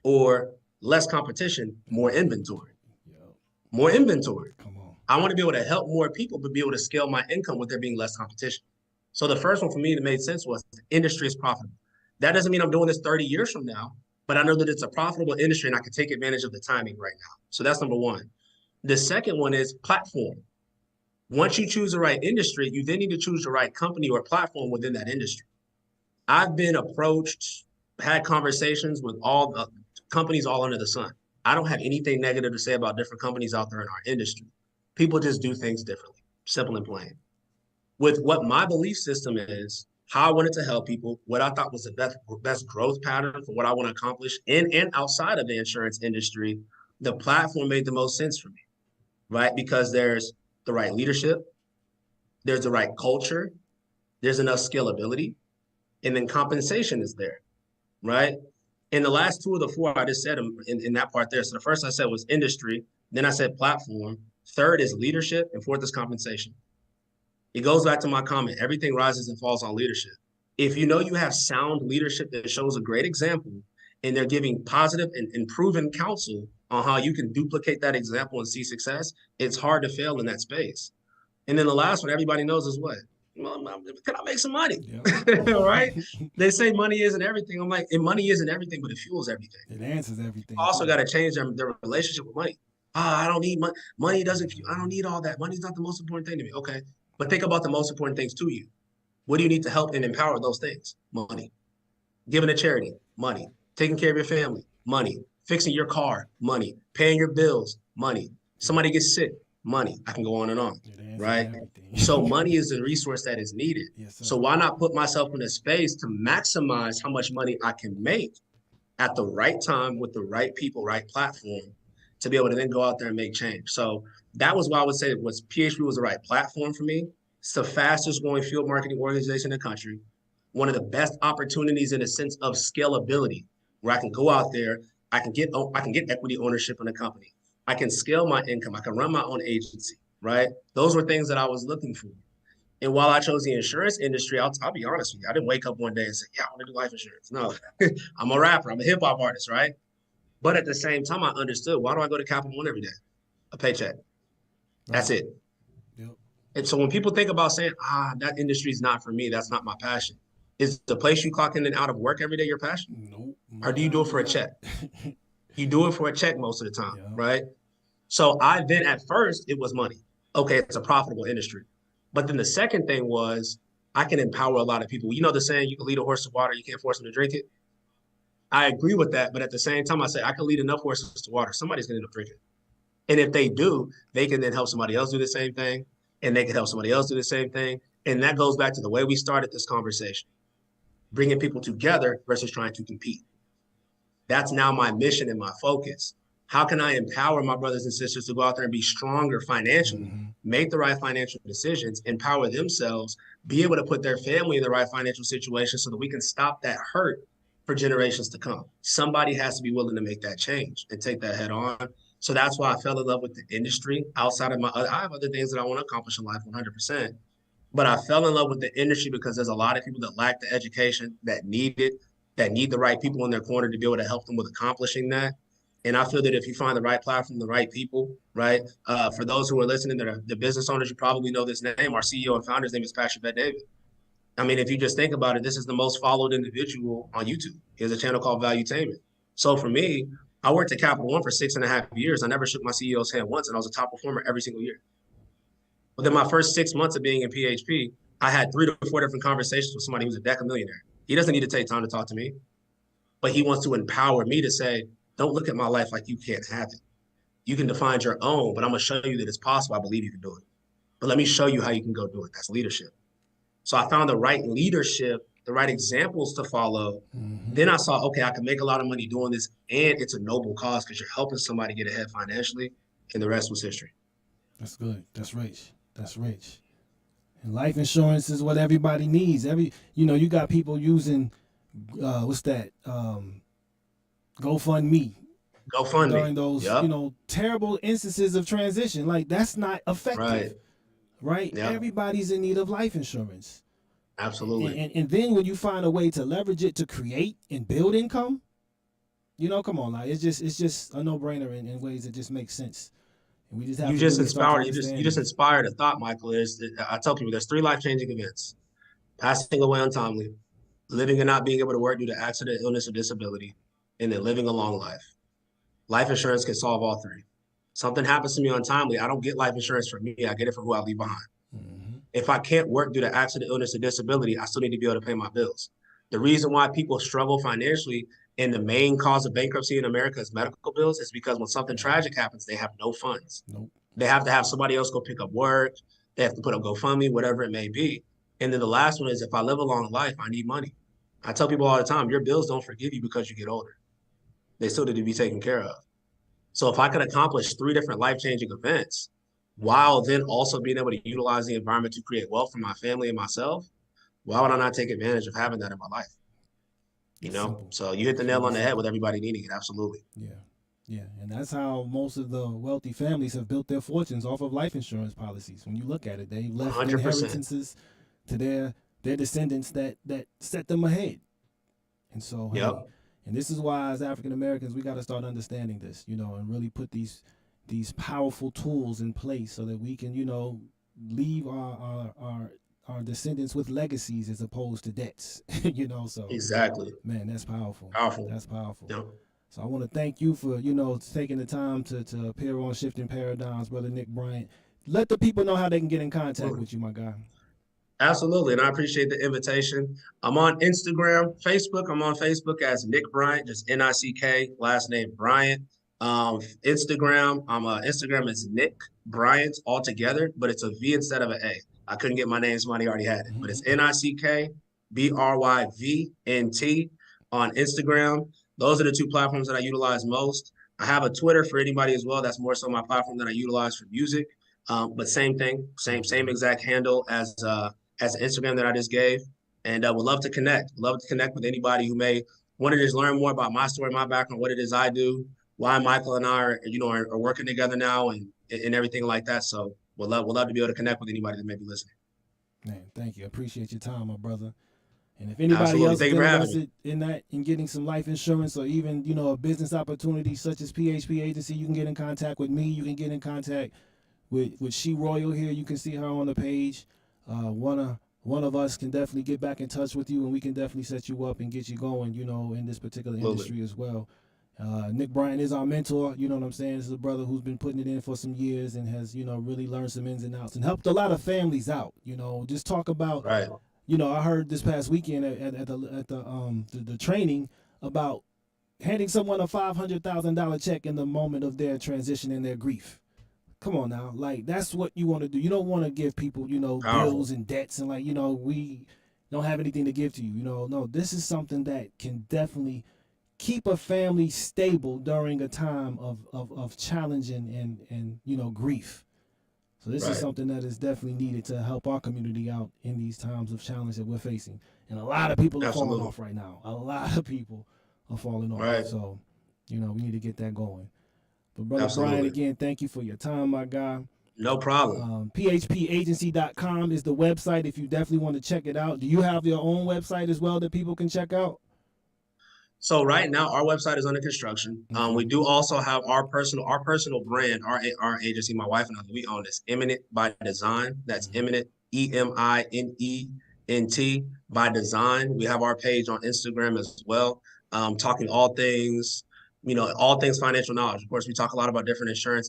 [SPEAKER 2] or less competition, more inventory?
[SPEAKER 1] Yo,
[SPEAKER 2] More inventory.
[SPEAKER 1] come on.
[SPEAKER 2] I want to be able to help more people, but be able to scale my income with there being less competition. So the first one for me that made sense was the industry is profitable. That doesn't mean I'm doing this 30 years from now, but I know that it's a profitable industry and I can take advantage of the timing right now. So that's number one. The second one is platform. Once you choose the right industry, you then need to choose the right company or platform within that industry. I've been approached, had conversations with all the companies all under the sun. I don't have anything negative to say about different companies out there in our industry. People just do things differently, simple and plain. With what my belief system is, how I wanted to help people, what I thought was the best growth pattern for what I want to accomplish in and outside of the insurance industry, the platform made the most sense for me, right? Because there's the right leadership, there's the right culture, there's enough scalability, and then compensation is there, right? And the last two of the four I just said in that part there. So the first I said was industry, then I said platform, third is leadership, and fourth is compensation. It goes back to my comment. Everything rises and falls on leadership. If you know you have sound leadership that shows a great example and they're giving positive and proven counsel on how you can duplicate that example and see success, it's hard to fail in that space. And then the last one everybody knows is what? Well, can I make some money?
[SPEAKER 1] Yep.
[SPEAKER 2] Right? They say money isn't everything. I'm like, and money isn't everything, but it fuels everything.
[SPEAKER 1] It answers everything
[SPEAKER 2] Also
[SPEAKER 1] too.
[SPEAKER 2] got to change their relationship with money. I don't need money. Money doesn't, I don't need all that. Money's not the most important thing to me. Okay. But think about the most important things to you. What do you need to help and empower those things? Money. Giving to charity, money. Taking care of your family, money. Fixing your car, money. Paying your bills, money. Somebody gets sick, money. I can go on and on,
[SPEAKER 1] It answers
[SPEAKER 2] right?
[SPEAKER 1] everything.
[SPEAKER 2] So money is the resource that is needed.
[SPEAKER 1] Yes, sir.
[SPEAKER 2] So why not put myself in a space to maximize how much money I can make at the right time with the right people, right platform to be able to then go out there and make change. So that was why I would say was PHP was the right platform for me. It's the fastest growing field marketing organization in the country. One of the best opportunities in a sense of scalability, where I can go out there, I can get equity ownership in a company. I can scale my income. I can run my own agency, right? Those were things that I was looking for. And while I chose the insurance industry, I'll be honest with you, I didn't wake up one day and say, yeah, I want to do life insurance. No, I'm a rapper. I'm a hip hop artist, right? But at the same time, I understood why do I go to Capital One every day? A paycheck. That's
[SPEAKER 1] Right.
[SPEAKER 2] it.
[SPEAKER 1] Yep.
[SPEAKER 2] And so when people think about saying, that industry is not for me, that's not my passion. Is the place you clock in and out of work every day your passion?
[SPEAKER 1] Nope.
[SPEAKER 2] Or
[SPEAKER 1] Most
[SPEAKER 2] do you do it
[SPEAKER 1] times
[SPEAKER 2] for
[SPEAKER 1] it's
[SPEAKER 2] a
[SPEAKER 1] not.
[SPEAKER 2] check? You do it for a check most of the time,
[SPEAKER 1] Yeah.
[SPEAKER 2] right? So I then at first it was money. Okay, it's a profitable industry. But then the second thing was I can empower a lot of people. You know the saying, you can lead a horse to water, you can't force them to drink it. I agree with that, but at the same time, I say I can lead enough horses to water. Somebody's gonna end up drinking. And if they do, they can then help somebody else do the same thing, and they can help somebody else do the same thing. And that goes back to the way we started this conversation, bringing people together versus trying to compete. That's now my mission and my focus. How can I empower my brothers and sisters to go out there and be stronger financially,
[SPEAKER 1] Mm-hmm.
[SPEAKER 2] make the right financial decisions, empower themselves, be able to put their family in the right financial situation so that we can stop that hurt for generations to come? Somebody has to be willing to make that change and take that head on. So that's why I fell in love with the industry outside of I have other things that I want to accomplish in life 100%. But I fell in love with the industry because there's a lot of people that lack the education that need it, that need the right people in their corner to be able to help them with accomplishing that. And I feel that if you find the right platform, the right people, right? For those who are listening, that are the business owners, you probably know this name. Our CEO and founder's name is Pastor Bet David. I mean, if you just think about it, this is the most followed individual on YouTube. He has a channel called Valuetainment. So for me, I worked at Capital One for 6.5 years. I never shook my CEO's hand once, and I was a top performer every single year. Within my first 6 months of being in PHP, I had 3 to 4 different conversations with somebody who's a deca millionaire. He doesn't need to take time to talk to me, but he wants to empower me to say, don't look at my life like you can't have it. You can define your own, but I'm going to show you that it's possible. I believe you can do it. But let me show you how you can go do it. That's leadership. So I found the right leadership, the right examples to follow.
[SPEAKER 1] Mm-hmm.
[SPEAKER 2] Then I saw, okay, I can make a lot of money doing this, and it's a noble cause because you're helping somebody get ahead financially, and the rest was history.
[SPEAKER 1] That's good. That's rich. That's rich. And life insurance is what everybody needs. You got people using what's that? GoFundMe
[SPEAKER 2] GoFundMe.
[SPEAKER 1] during those,
[SPEAKER 2] Yep.
[SPEAKER 1] terrible instances of transition. Like that's not effective,
[SPEAKER 2] Right.
[SPEAKER 1] right?
[SPEAKER 2] Yep.
[SPEAKER 1] Everybody's in need of life insurance.
[SPEAKER 2] Absolutely.
[SPEAKER 1] And then when you find a way to leverage it to create and build income, come on, like it's just a no brainer in ways that just make sense. And we just have
[SPEAKER 2] You
[SPEAKER 1] to
[SPEAKER 2] just
[SPEAKER 1] really start to
[SPEAKER 2] inspired.
[SPEAKER 1] understand
[SPEAKER 2] You just
[SPEAKER 1] it.
[SPEAKER 2] inspired a thought, Michael. I tell people there's 3 life-changing events: passing away untimely, living and not being able to work due to accident, illness, or disability, and then living a long life. Life insurance can solve all 3. Something happens to me untimely, I don't get life insurance for me. I get it for who I leave behind.
[SPEAKER 1] Mm-hmm.
[SPEAKER 2] If I can't work due to accident, illness, or disability, I still need to be able to pay my bills. The reason why people struggle financially and the main cause of bankruptcy in America is medical bills is because when something tragic happens, they have no funds.
[SPEAKER 1] Nope.
[SPEAKER 2] They have to have somebody else go pick up work. They have to put up GoFundMe, whatever it may be. And then the last one is if I live a long life, I need money. I tell people all the time, your bills don't forgive you because you get older. They still need to be taken care of. So if I could accomplish 3 different life-changing events while then also being able to utilize the environment to create wealth for my family and myself, why would I not take advantage of having that in my life?
[SPEAKER 1] It's simple.
[SPEAKER 2] So you hit the
[SPEAKER 1] It's
[SPEAKER 2] nail
[SPEAKER 1] really
[SPEAKER 2] on the head
[SPEAKER 1] simple.
[SPEAKER 2] with everybody needing it. Absolutely.
[SPEAKER 1] Yeah. Yeah, and that's how most of the wealthy families have built their fortunes off of life insurance policies. When you look at it, they left
[SPEAKER 2] 100%.
[SPEAKER 1] inheritances to their descendants that set them ahead. And so, hey,
[SPEAKER 2] Yep.
[SPEAKER 1] and this is why as African Americans we got to start understanding this, and really put these powerful tools in place so that we can, leave our descendants with legacies as opposed to debts. So
[SPEAKER 2] Exactly.
[SPEAKER 1] man, that's powerful.
[SPEAKER 2] Powerful.
[SPEAKER 1] That's powerful.
[SPEAKER 2] Yep.
[SPEAKER 1] So I want to thank you for, taking the time to appear on Shifting Paradigms, Brother Nick Bryant. Let the people know how they can get in contact with you, my guy.
[SPEAKER 2] Absolutely. And I appreciate the invitation. I'm on Instagram, Facebook. I'm on Facebook as Nick Bryant, just Nick, last name Bryant. Instagram, Instagram is Nick Bryant altogether, but it's a V instead of an A. I couldn't get my name, somebody already had it, but it's NickBryvnt on Instagram. Those are the 2 platforms that I utilize most. I have a Twitter for anybody as well. That's more so my platform that I utilize for music. But same thing, same exact handle as the Instagram that I just gave. And would love to connect. Love to connect with anybody who may want to just learn more about my story, my background, what it is I do, why Michael and I are working together now and everything like that. So we'll love to be able to connect with anybody that may be listening.
[SPEAKER 1] Man, thank you. I appreciate your time, my brother. And if anybody
[SPEAKER 2] Absolutely.
[SPEAKER 1] else
[SPEAKER 2] Thank
[SPEAKER 1] is
[SPEAKER 2] you for having
[SPEAKER 1] interested in getting some life insurance or even, a business opportunity such as PHP Agency, you can get in contact with me. You can get in contact with She Royal here. You can see her on the page. One of us can definitely get back in touch with you, and we can definitely set you up and get you going, in this particular industry as well. Nick Bryant is our mentor. You know what I'm saying? This is a brother who's been putting it in for some years and has, really learned some ins and outs and helped a lot of families out. Just talk about,
[SPEAKER 2] Right.
[SPEAKER 1] I heard this past weekend at the training about handing someone a $500,000 check in the moment of their transition and their grief. Come on now, like that's what you want to do. You don't want to give people,
[SPEAKER 2] Powerful.
[SPEAKER 1] bills and debts and we don't have anything to give to you. No, this is something that can definitely keep a family stable during a time of challenge and grief. So this is something that is definitely needed to help our community out in these times of challenge that we're facing. And a lot of people are falling off right now. A lot of people are falling off.
[SPEAKER 2] Right.
[SPEAKER 1] So, we need to get that going. But Brother
[SPEAKER 2] Absolutely.
[SPEAKER 1] Brian, again, thank you for your time, my guy.
[SPEAKER 2] No problem.
[SPEAKER 1] PHPagency.com is the website if you definitely want to check it out. Do you have your own website as well that people can check out?
[SPEAKER 2] So right now, our website is under construction. We do also have our personal brand, our agency. My wife and I, we own this. Eminent by Design. That's Eminent, EMINE NT by design. We have our page on Instagram as well, talking all things, all things financial knowledge. Of course, we talk a lot about different insurance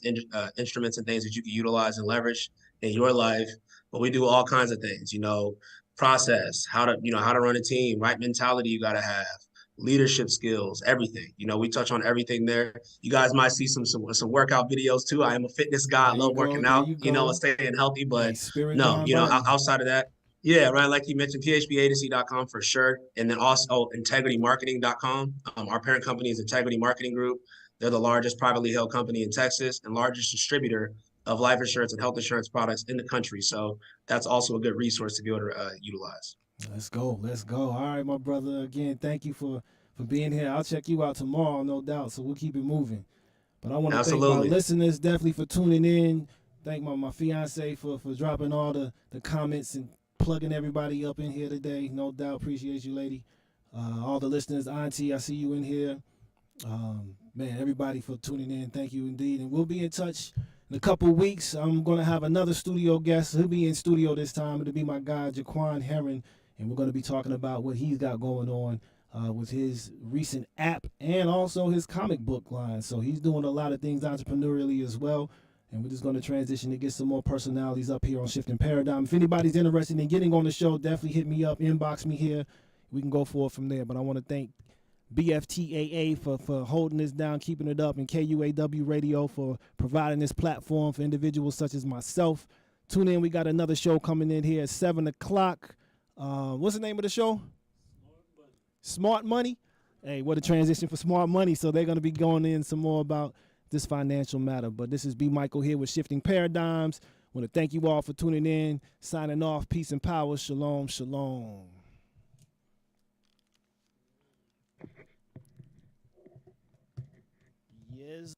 [SPEAKER 2] instruments and things that you can utilize and leverage in your life, but we do all kinds of things, process, how to run a team, right mentality you got to have, leadership skills, everything. We touch on everything there. You guys might see some workout videos too. I am a fitness guy. I
[SPEAKER 1] There you
[SPEAKER 2] love
[SPEAKER 1] go.
[SPEAKER 2] working
[SPEAKER 1] There
[SPEAKER 2] out,
[SPEAKER 1] you
[SPEAKER 2] and
[SPEAKER 1] go.
[SPEAKER 2] staying healthy,
[SPEAKER 1] Hey,
[SPEAKER 2] but
[SPEAKER 1] spirit,
[SPEAKER 2] no,
[SPEAKER 1] mind, body.
[SPEAKER 2] outside of that, yeah, right. Like you mentioned, phbagency.com for sure. And then also integritymarketing.com. Our parent company is Integrity Marketing Group. They're the largest privately held company in Texas and largest distributor of life insurance and health insurance products in the country. So that's also a good resource to be able to utilize.
[SPEAKER 1] Let's go. Let's go. All right, my brother. Again, thank you for being here. I'll check you out tomorrow, no doubt. So we'll keep it moving. But I want to thank my
[SPEAKER 2] Absolutely.
[SPEAKER 1] listeners definitely for tuning in. Thank my fiance for dropping all the comments and plugging everybody up in here today. No doubt. Appreciate you, lady. All the listeners, Auntie, I see you in here. Man, everybody for tuning in. Thank you indeed. And we'll be in touch in a couple weeks. I'm going to have another studio guest. He'll be in studio this time. It'll be my guy, Jaquan Heron. And we're going to be talking about what he's got going on with his recent app and also his comic book line. So he's doing a lot of things entrepreneurially as well. And we're just going to transition to get some more personalities up here on Shifting Paradigm. If anybody's interested in getting on the show, definitely hit me up, inbox me here. We can go forward from there. But I want to thank BFTAA for holding this down, keeping it up, and KUAW Radio for providing this platform for individuals such as myself. Tune in. We got another show coming in here at 7 o'clock. What's the name of the show? Smart Money. Hey, what a transition for Smart Money. So they're going to be going in some more about this financial matter. But this is B. Michael here with Shifting Paradigms. I want to thank you all for tuning in. Signing off. Peace and power. Shalom, shalom. Yes.